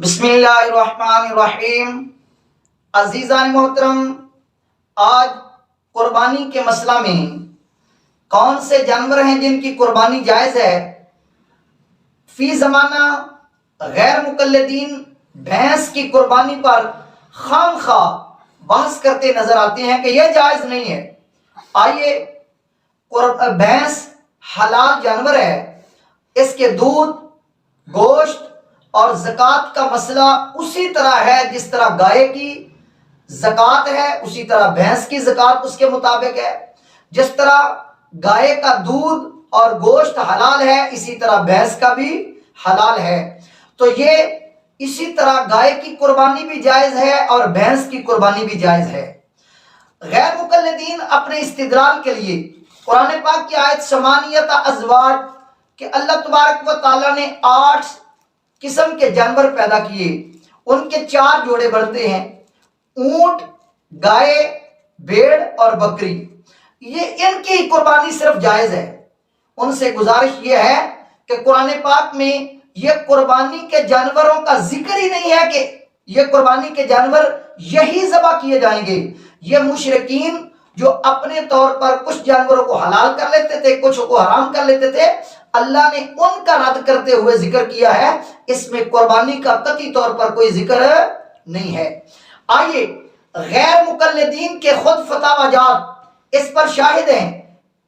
بسم اللہ الرحمن الرحیم۔ عزیزان محترم، آج قربانی کے مسئلہ میں کون سے جانور ہیں جن کی قربانی جائز ہے؟ فی زمانہ غیر مقلدین بھینس کی قربانی پر خام خواہ بحث کرتے نظر آتے ہیں کہ یہ جائز نہیں ہے۔ آئیے، بھینس حلال جانور ہے، اس کے دودھ، گوشت اور زکوٰۃ کا مسئلہ اسی طرح ہے جس طرح گائے کی زکوٰۃ ہے، اسی طرح بھینس کی زکوٰۃ اس کے مطابق ہے۔ جس طرح گائے کا دودھ اور گوشت حلال ہے، اسی طرح بھینس کا بھی حلال ہے۔ تو یہ اسی طرح گائے کی قربانی بھی جائز ہے اور بھینس کی قربانی بھی جائز ہے۔ غیر مقلدین اپنے استدلال کے لیے قرآن پاک کی آیت ثمانیۃ ازواج کہ اللہ تبارک و تعالیٰ نے 8 قسم کے جانور پیدا کیے، ان کے 4 جوڑے بنتے ہیں، اونٹ، گائے، بھیڑ اور بکری۔ یہ ان کی قربانی صرف جائز ہے۔ ان سے گزارش یہ ہے کہ قرآن پاک میں یہ قربانی کے جانوروں کا ذکر ہی نہیں ہے کہ یہ قربانی کے جانور یہی ذبح کیے جائیں گے۔ یہ مشرکین جو اپنے طور پر کچھ جانوروں کو حلال کر لیتے تھے، کچھ کو حرام کر لیتے تھے، اللہ نے ان کا رد کرتے ہوئے ذکر کیا ہے۔ اس میں قربانی کا قطعی طور پر کوئی ذکر نہیں ہے۔ آئیے، غیر مقلدین کے خود فتاوی جات اس پر شاہد ہیں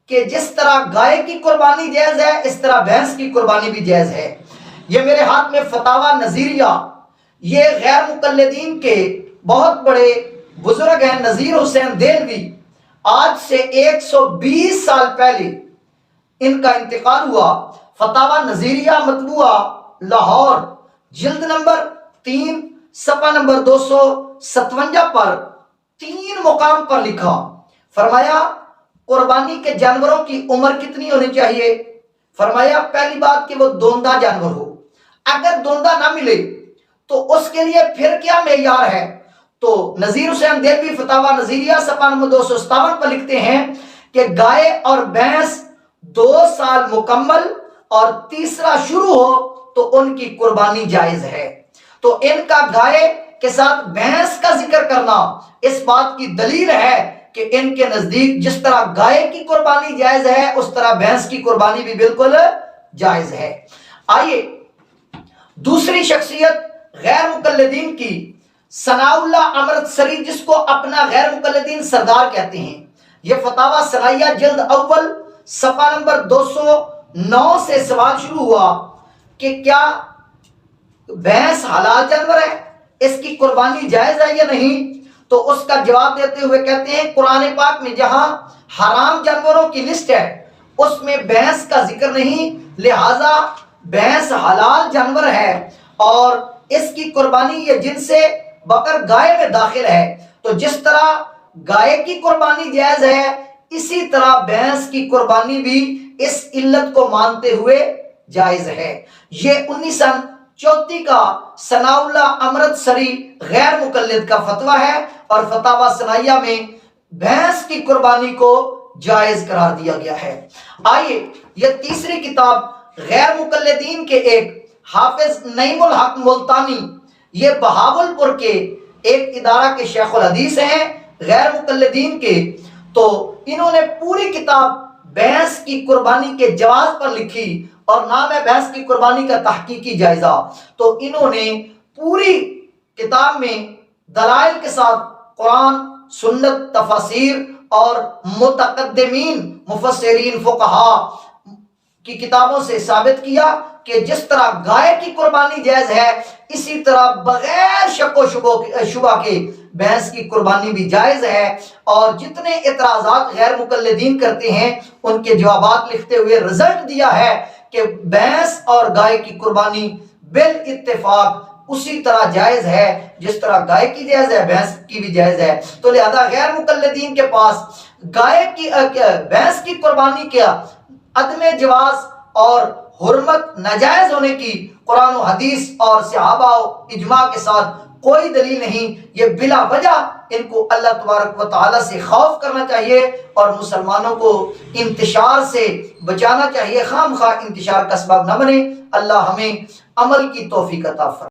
کہ جس طرح گائے کی قربانی جائز ہے، اس طرح بھینس کی قربانی بھی جائز ہے۔ یہ میرے ہاتھ میں فتاوی نظیریہ، یہ غیر مقلدین کے بہت بڑے بزرگ ہیں، نذیر حسین دہلوی، آج سے 120 سال پہلے ان کا انتقال ہوا۔ فتاوی نظیریہ مطبوعہ لاہور، جلد نمبر 3 صفحہ نمبر 257 پر 3 مقام پر لکھا، فرمایا قربانی کے جانوروں کی عمر کتنی ہونی چاہیے؟ فرمایا پہلی بات کہ وہ دوندہ جانور ہو، اگر دوندہ نہ ملے تو اس کے لیے پھر کیا معیار ہے؟ تو نذیر حسین دہلوی فتاوی نظیریہ صفحہ نمبر 257 پر لکھتے ہیں کہ گائے اور بھینس 2 سال مکمل اور تیسرا شروع ہو تو ان کی قربانی جائز ہے۔ تو ان کا گائے کے ساتھ بھینس کا ذکر کرنا اس بات کی دلیل ہے کہ ان کے نزدیک جس طرح گائے کی قربانی جائز ہے، اس طرح بھینس کی قربانی بھی بالکل جائز ہے۔ آئیے، دوسری شخصیت غیر مقلدین کی ثناء اللہ امرتسری، جس کو اپنا غیر مقلدین سردار کہتے ہیں، یہ فتاوی ثنائیہ جلد اول صفحہ نمبر 209 سے سوال شروع ہوا کہ کیا بھینس حلال جانور ہے، اس کی قربانی جائز ہے یا نہیں؟ تو اس کا جواب دیتے ہوئے کہتے ہیں قرآن پاک میں جہاں حرام جانوروں کی لسٹ ہے اس میں بھینس کا ذکر نہیں، لہذا بھینس حلال جانور ہے اور اس کی قربانی یہ جنس بقر گائے میں داخل ہے۔ تو جس طرح گائے کی قربانی جائز ہے، اسی طرح بھینس کی قربانی بھی اس علت کو مانتے ہوئے جائز ہے۔ یہ 1934 کا ثناء اللہ امرتسری غیر مقلد کا فتویٰ ہے اور فتاوی ثنائیہ میں بھینس کی قربانی کو جائز قرار دیا گیا ہے۔ آئیے، یہ تیسری کتاب غیر مقلدین کے ایک حافظ نعیم الحق ملتانی، یہ بہاولپور کے ایک ادارہ کے شیخ الحدیث ہیں غیر مقلدین کے، تو انہوں نے پوری کتاب بھینس کی قربانی کے جواز پر لکھی اور نام ہے بھینس کی قربانی کا تحقیقی جائزہ۔ تو انہوں نے پوری کتاب میں دلائل کے ساتھ قرآن، سنت، تفاسیر اور متقدمین مفسرین فقہا کی کتابوں سے ثابت کیا کہ جس طرح گائے کی قربانی جائز ہے، اسی طرح بغیر شک و شبہ کے بھینس کی قربانی بھی جائز ہے۔ اور جتنے اعتراضات غیر مقلدین کرتے ہیں ان کے جوابات لکھتے ہوئے رزلٹ دیا ہے کہ بھینس اور گائے کی قربانی بالاتفاق اسی طرح جائز ہے جس طرح گائے کی جائز ہے، بھینس کی بھی جائز ہے۔ تو لہذا غیر مقلدین کے پاس بھینس کی قربانی کیا عدم جواز اور حرمت ناجائز ہونے کی قرآن و حدیث اور صحابہ و اجماع کے ساتھ کوئی دلیل نہیں۔ یہ بلا وجہ ان کو اللہ تبارک و تعالیٰ سے خوف کرنا چاہیے اور مسلمانوں کو انتشار سے بچانا چاہیے، خام خواہ انتشار کا سبب نہ بنے۔ اللہ ہمیں عمل کی توفیق عطا فرمائے۔